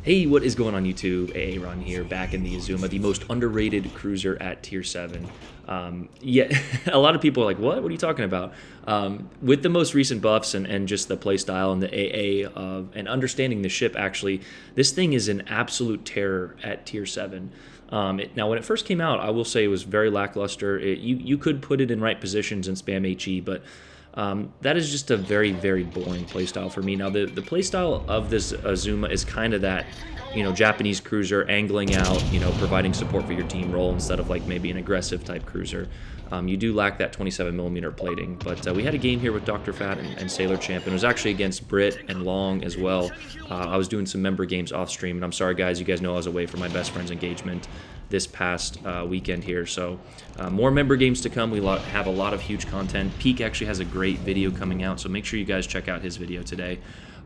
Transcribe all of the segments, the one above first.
Hey, what is going on YouTube? Aaron here, back in the Azuma, the most underrated cruiser at Tier 7. Yeah, a lot of people are like, what? What are you talking about? With the most recent buffs and just the playstyle and the AA and understanding the ship, actually, this thing is an absolute terror at Tier 7. Now, when it first came out, I will say it was very lackluster. You could put it in right positions and spam HE, but that is just a very, very boring playstyle for me. Now, the playstyle of this Azuma is kind of that, Japanese cruiser angling out, providing support for your team role instead of like maybe an aggressive type cruiser. You do lack that 27mm plating, but we had a game here with Dr. Fat and Sailor Champ, and it was actually against Brit and Long as well. I was doing some member games off stream, and I'm sorry guys, you guys know I was away for my best friend's engagement this past weekend here, so more member games to come. We have a lot of huge content. Peak actually has a great video coming out, so make sure you guys check out his video today.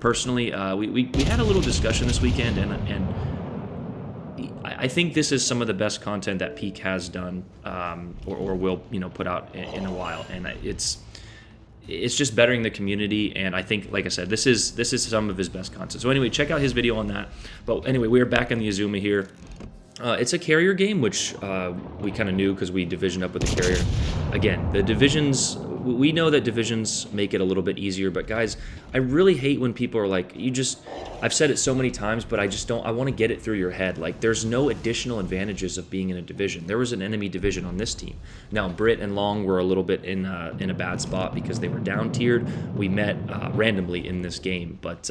Personally, we had a little discussion this weekend, and I think this is some of the best content that Peak has done or will put out in a while, and it's just bettering the community. And I think, like I said, this is some of his best content. So anyway, check out his video on that. But anyway, we are back in the Azuma here. It's a carrier game, which we kind of knew because we division up with the carrier. Again, the divisions, we know that divisions make it a little bit easier, but guys, I really hate when people are like, I've said it so many times, but I want to get it through your head. Like, there's no additional advantages of being in a division. There was an enemy division on this team. Now, Brit and Long were a little bit in a bad spot because they were down tiered. We met randomly in this game, but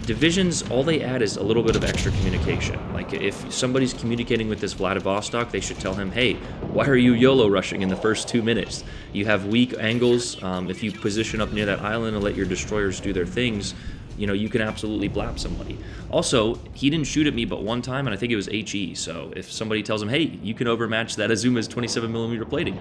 divisions, all they add is a little bit of extra communication. Like, if somebody's communicating with this Vladivostok, they should tell him, hey, why are you YOLO rushing in the first 2 minutes? You have weak angles. If you position up near that island and let your destroyers do their things, you can absolutely blap somebody. Also, he didn't shoot at me but one time, and I think it was HE. So if somebody tells him, hey, you can overmatch that Azuma's 27mm plating,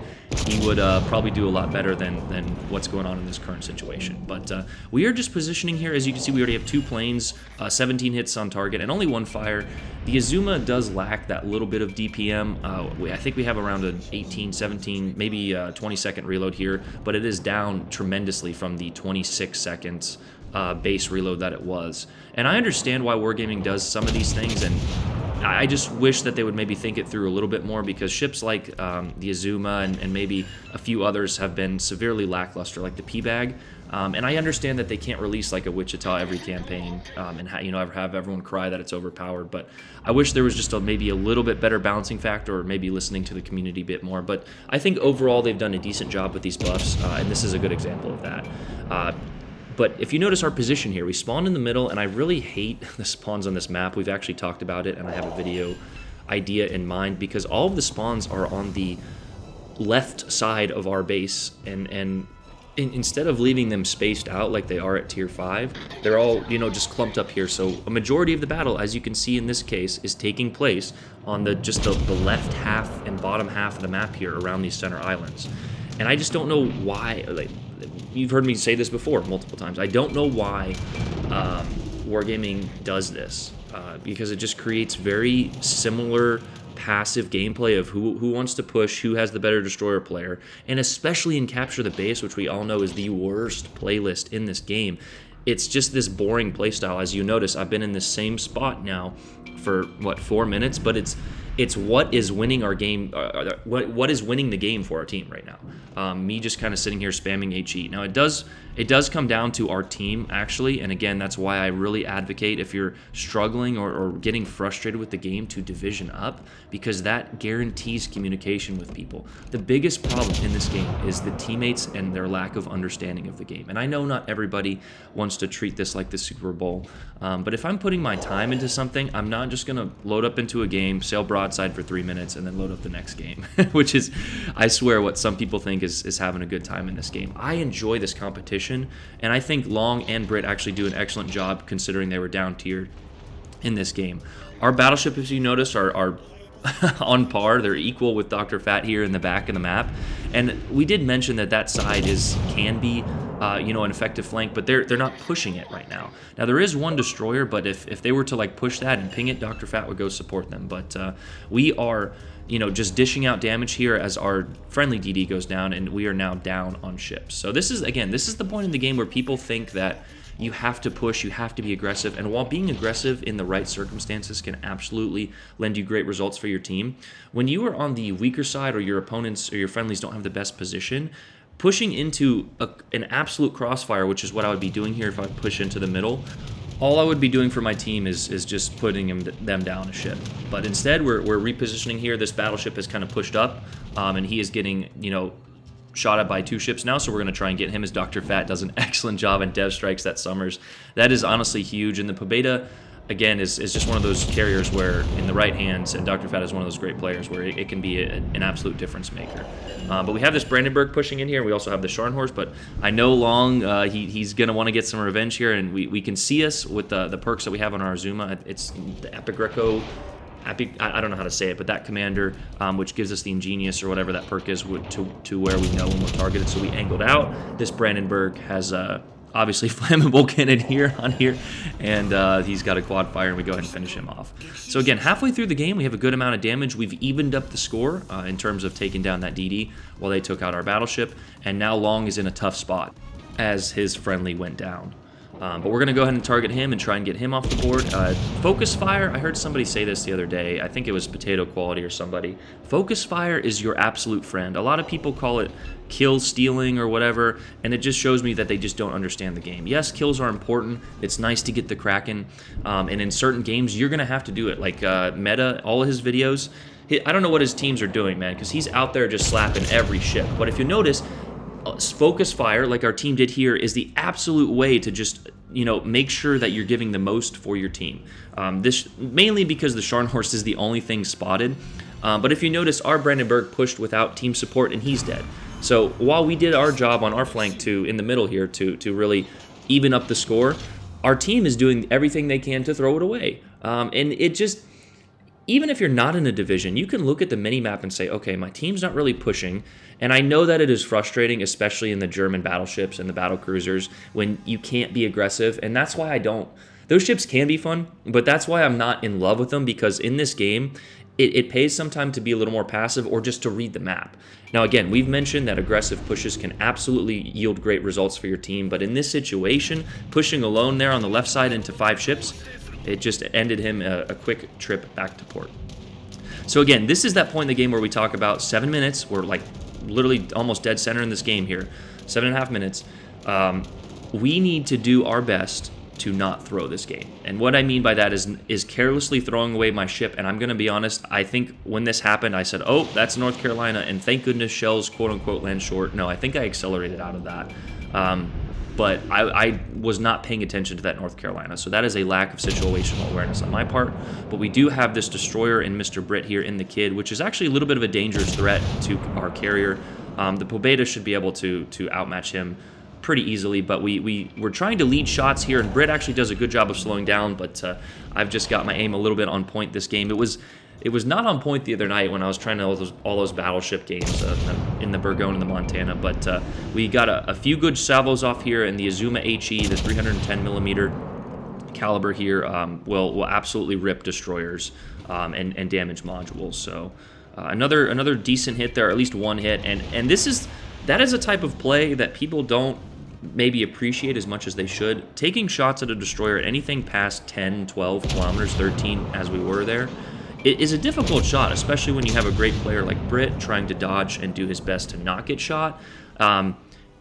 he would probably do a lot better than what's going on in this current situation. But we are just positioning here. As you can see, we already have 2 planes, 17 hits on target, and only 1 fire. The Azuma does lack that little bit of DPM. I think we have around an 18, 17, maybe 20-second reload here, but it is down tremendously from the 26 seconds base reload that it was. And I understand why Wargaming does some of these things, and I just wish that they would maybe think it through a little bit more, because ships like the Azuma and maybe a few others have been severely lackluster, like the P-Bag. And I understand that they can't release like a Wichita every campaign and have everyone cry that it's overpowered, but I wish there was just maybe a little bit better balancing factor, or maybe listening to the community a bit more. But I think overall they've done a decent job with these buffs, and this is a good example of that. But if you notice our position here, we spawned in the middle, and I really hate the spawns on this map. We've actually talked about it, and I have a video idea in mind, because all of the spawns are on the left side of our base, and instead of leaving them spaced out like they are at Tier 5, they're all, just clumped up here. So a majority of the battle, as you can see in this case, is taking place on the left half and bottom half of the map here around these center islands. And I just don't know why, you've heard me say this before multiple times, I don't know why Wargaming does this, because it just creates very similar passive gameplay of who wants to push, who has the better destroyer player, and especially in Capture the Base, which we all know is the worst playlist in this game. It's just this boring playstyle. As you notice, I've been in the same spot now for, 4 minutes, but it's what is winning our game, what is winning the game for our team right now. Me just kind of sitting here spamming HE. Now, it does come down to our team, actually, and again, that's why I really advocate, if you're struggling or getting frustrated with the game, to division up, because that guarantees communication with people. The biggest problem in this game is the teammates and their lack of understanding of the game. And I know not everybody wants to treat this like the Super Bowl, but if I'm putting my time into something, I'm not just going to load up into a game, sail broadside for 3 minutes, and then load up the next game, which is, I swear, what some people think is having a good time in this game. I enjoy this competition, and I think Long and Brit actually do an excellent job, considering they were down tiered in this game. Our battleship, as you notice, are on par. They're equal with Dr. Fat here in the back of the map, and we did mention that side can be an effective flank, but they're not pushing it right now. Now, there is one destroyer, but if they were to push that and ping it, Dr. Fat would go support them. But we are just dishing out damage here as our friendly DD goes down, and we are now down on ships. So this is the point in the game where people think that You have to push, you have to be aggressive, and while being aggressive in the right circumstances can absolutely lend you great results for your team, when you are on the weaker side or your opponents or your friendlies don't have the best position, pushing into an absolute crossfire, which is what I would be doing here if I push into the middle, all I would be doing for my team is just putting them down a ship. But instead, we're repositioning here. This battleship has kind of pushed up, and he is getting, shot at by 2 ships now, so we're going to try and get him, as Dr. Fat does an excellent job in Dev Strikes that Summers. That is honestly huge, and the Pobeda, again, is just one of those carriers where in the right hands, and Dr. Fat is one of those great players where it can be an absolute difference maker. But we have this Brandenburg pushing in here. We also have the Scharnhorst, but I know Long, he's going to want to get some revenge here, and we can see us with the perks that we have on our Azuma. It's the Epigreco, I don't know how to say it, but that commander, which gives us the Ingenious or whatever that perk is to where we know when we're targeted. So we angled out. This Brandenburg has obviously flammable cannon on here, and he's got a quad fire, and we go ahead and finish him off. So again, halfway through the game, we have a good amount of damage. We've evened up the score in terms of taking down that DD while they took out our battleship, and now Long is in a tough spot as his friendly went down. But we're going to go ahead and target him and try and get him off the board. Focus fire, I heard somebody say this the other day. I think it was Potato Quality or somebody. Focus fire is your absolute friend. A lot of people call it kill stealing or whatever, and it just shows me that they just don't understand the game. Yes, kills are important. It's nice to get the Kraken, and in certain games, you're going to have to do it. Like Meta, all of his videos, I don't know what his teams are doing, man, because he's out there just slapping every ship. But if you notice, focus fire, like our team did here, is the absolute way to just make sure that you're giving the most for your team. This mainly because the Scharnhorst is the only thing spotted. But if you notice, our Brandenburg pushed without team support, and he's dead. So while we did our job on our flank in the middle here to really even up the score, our team is doing everything they can to throw it away. And it just, even if you're not in a division, you can look at the mini-map and say, okay, my team's not really pushing. And I know that it is frustrating, especially in the German battleships and the battle cruisers, when you can't be aggressive. And that's why I don't. Those ships can be fun, but that's why I'm not in love with them, because in this game, it pays sometimes to be a little more passive or just to read the map. Now, again, we've mentioned that aggressive pushes can absolutely yield great results for your team, but in this situation, pushing alone there on the left side into 5 ships, it just ended him a quick trip back to port. So again, this is that point in the game where we talk about 7 minutes. We're like literally almost dead center in this game here. 7.5 minutes. We need to do our best to not throw this game. And what I mean by that is carelessly throwing away my ship. And I'm going to be honest, I think when this happened, I said, oh, that's North Carolina, and thank goodness shells quote-unquote land short. No, I think I accelerated out of that. But I was not paying attention to that North Carolina. So that is a lack of situational awareness on my part. But we do have this destroyer in Mr. Brit here in the Kid, which is actually a little bit of a dangerous threat to our carrier. The Pobeda should be able to outmatch him pretty easily, but we're trying to lead shots here, and Brit actually does a good job of slowing down, but I've just got my aim a little bit on point this game. It was not on point the other night when I was trying to all those battleship games in the Burgoyne and the Montana, but we got a few good salvos off here, and the Azuma HE, the 310 millimeter caliber here, will absolutely rip destroyers and damage modules. So another decent hit there, at least one hit, and that is a type of play that people don't maybe appreciate as much as they should. Taking shots at a destroyer at anything past 10, 12 kilometers, 13 as we were there, it is a difficult shot, especially when you have a great player like Brit trying to dodge and do his best to not get shot.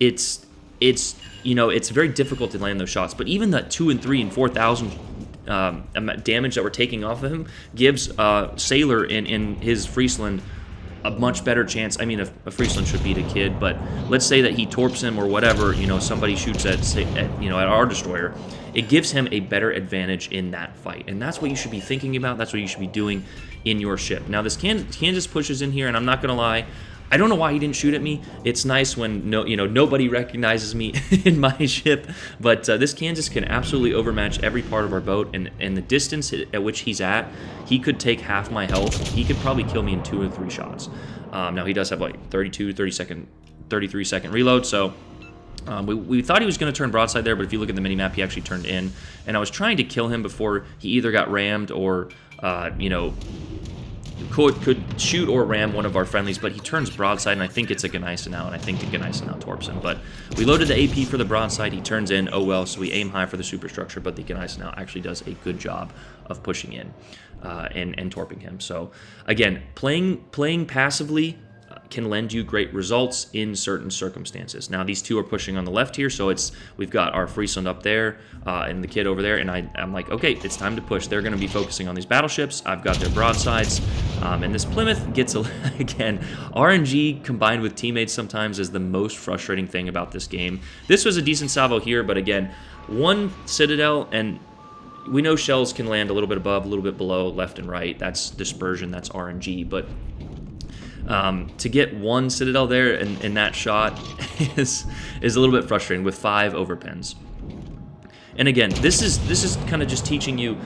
It's very difficult to land those shots. But even that 2 and 3 and 4,000 damage that we're taking off of him gives Sailor in his Friesland a much better chance. I mean, a Friesland should beat a Kid, but let's say that he torps him or whatever, somebody shoots at our destroyer. It gives him a better advantage in that fight, and that's what you should be thinking about. That's what you should be doing in your ship. Now, this Kansas pushes in here, and I'm not going to lie, I don't know why he didn't shoot at me. It's nice when nobody recognizes me in my ship, but this Kansas can absolutely overmatch every part of our boat, and the distance at which he's at, he could take half my health. He could probably kill me in 2 or 3 shots. Now he does have like 33 second reload, so we thought he was going to turn broadside there, but if you look at the minimap, he actually turned in, and I was trying to kill him before he either got rammed or could shoot or ram one of our friendlies, but he turns broadside, and I think it's a Gneisenau, and I think the Gneisenau torps him. But we loaded the AP for the broadside. He turns in, oh well, so we aim high for the superstructure, but the Gneisenau actually does a good job of pushing in and torping him. So again, playing passively can lend you great results in certain circumstances. Now these two are pushing on the left here, so we've got our Friesland up there and the kid over there, and I'm like, okay, it's time to push. They're going to be focusing on these battleships. I've got their broadsides, and this Plymouth gets again, RNG combined with teammates sometimes is the most frustrating thing about this game. This was a decent salvo here, but again, one Citadel, and we know shells can land a little bit above, a little bit below, left and right. That's dispersion, that's RNG, but to get one Citadel there in that shot is a little bit frustrating with 5 overpens. And again, this is kind of just teaching you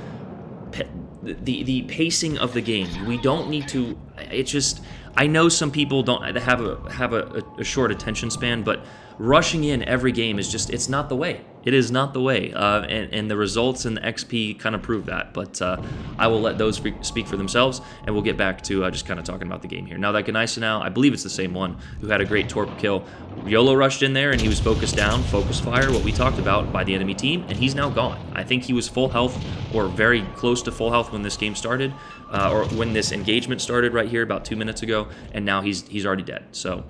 the pacing of the game. We don't need to. It's just, I know some people don't have a short attention span, but rushing in every game is just, it's not the way. It is not the way, and the results and the XP kind of prove that, but I will let those speak for themselves, and we'll get back to just kind of talking about the game here. Now that Gneisenau, I believe it's the same one, who had a great torp kill. YOLO rushed in there, and he was focused down, focus fire, what we talked about, by the enemy team, and he's now gone. I think he was full health, or very close to full health when this game started, or when this engagement started right here about 2 minutes ago, and now he's already dead, so...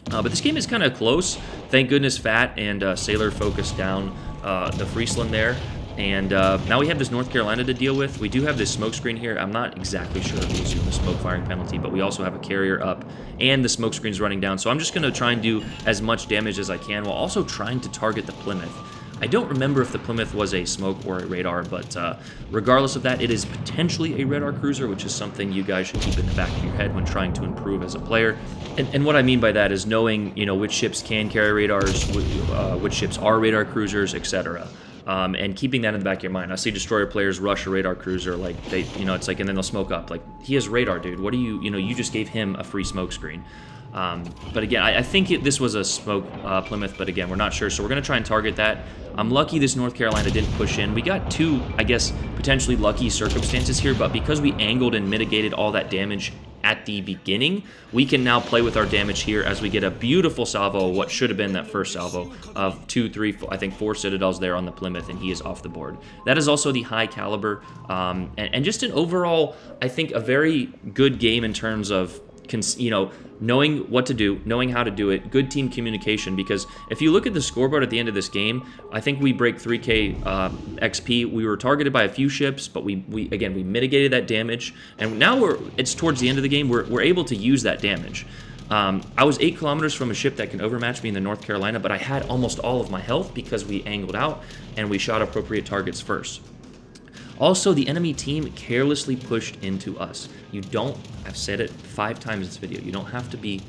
but this game is kind of close. Thank goodness Fat and Sailor focused down the Friesland there. And now we have this North Carolina to deal with. We do have this smoke screen here. I'm not exactly sure who's doing the smoke firing penalty, but we also have a carrier up and the smoke screen's running down. So I'm just going to try and do as much damage as I can while also trying to target the Plymouth. I don't remember if the Plymouth was a smoke or a radar, but regardless of that, it is potentially a radar cruiser, which is something you guys should keep in the back of your head when trying to improve as a player. And what I mean by that is knowing, which ships can carry radars, which ships are radar cruisers, etc. And keeping that in the back of your mind. I see destroyer players rush a radar cruiser, like they, it's like, and then they'll smoke up. Like, he has radar, dude. What do you just gave him a free smoke screen. But again, I think this was a smoke Plymouth, but again, we're not sure. So we're going to try and target that. I'm lucky this North Carolina didn't push in. We got 2, I guess, potentially lucky circumstances here, but because we angled and mitigated all that damage at the beginning, we can now play with our damage here as we get a beautiful salvo, what should have been that first salvo of 2, 3, 4, I think 4 Citadels there on the Plymouth, and he is off the board. That is also the high caliber, and just an overall, I think, a very good game in terms of knowing what to do, knowing how to do it, good team communication, because if you look at the scoreboard at the end of this game, I think we break 3k XP. We were targeted by a few ships, but we mitigated that damage, and now it's towards the end of the game, we're able to use that damage. I was 8 kilometers from a ship that can overmatch me in the North Carolina, but I had almost all of my health because we angled out and we shot appropriate targets first. Also, the enemy team carelessly pushed into us. I've said it 5 times in this video, you don't have to be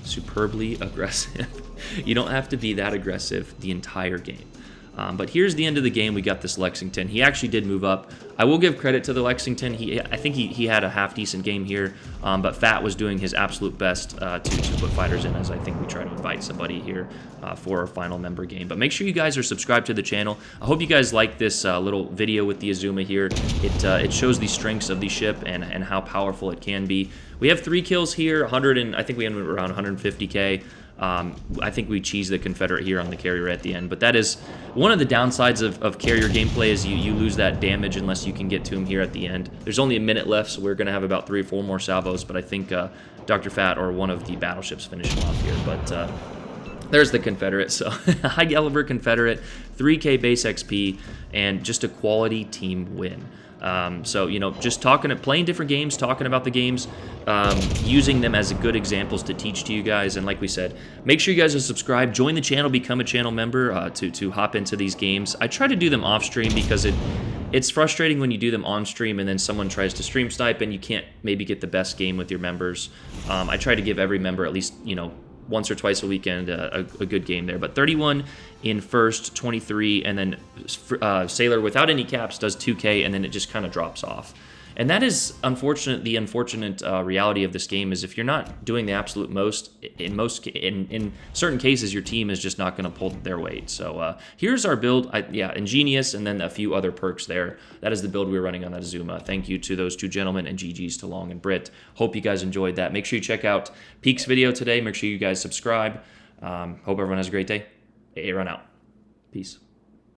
superbly aggressive. You don't have to be that aggressive the entire game. But here's the end of the game. We got this Lexington. He actually did move up. I will give credit to the Lexington. I think he had a half-decent game here, but Fat was doing his absolute best to put fighters in, as I think we try to invite somebody here for our final member game. But make sure you guys are subscribed to the channel. I hope you guys like this little video with the Azuma here. It shows the strengths of the ship and how powerful it can be. We have 3 kills here, I think we ended around 150k. I think we cheese the Confederate here on the carrier at the end, but that is one of the downsides of carrier gameplay is you lose that damage unless you can get to him here at the end. There's only a minute left, so we're going to have about 3 or 4 more salvos, but I think Dr. Fat or one of the battleships finish him off here, but there's the Confederate. So high caliber Confederate, 3k base XP, and just a quality team win. So, just playing different games, talking about the games, using them as good examples to teach to you guys. And like we said, make sure you guys are subscribed, join the channel, become a channel member to hop into these games. I try to do them off stream because it's frustrating when you do them on stream and then someone tries to stream snipe and you can't maybe get the best game with your members. I try to give every member at least, once or twice a weekend a good game there. But 31 in first, 23, and then Sailor without any caps does 2k, and then it just kind of drops off. And that is unfortunate. The unfortunate reality of this game is if you're not doing the absolute most, in certain cases, your team is just not going to pull their weight. So here's our build. Ingenious, and then a few other perks there. That is the build we're running on that Azuma. Thank you to those two gentlemen, and GG's to Long and Britt. Hope you guys enjoyed that. Make sure you check out Peak's video today. Make sure you guys subscribe. Hope everyone has a great day. AA Run out. Peace.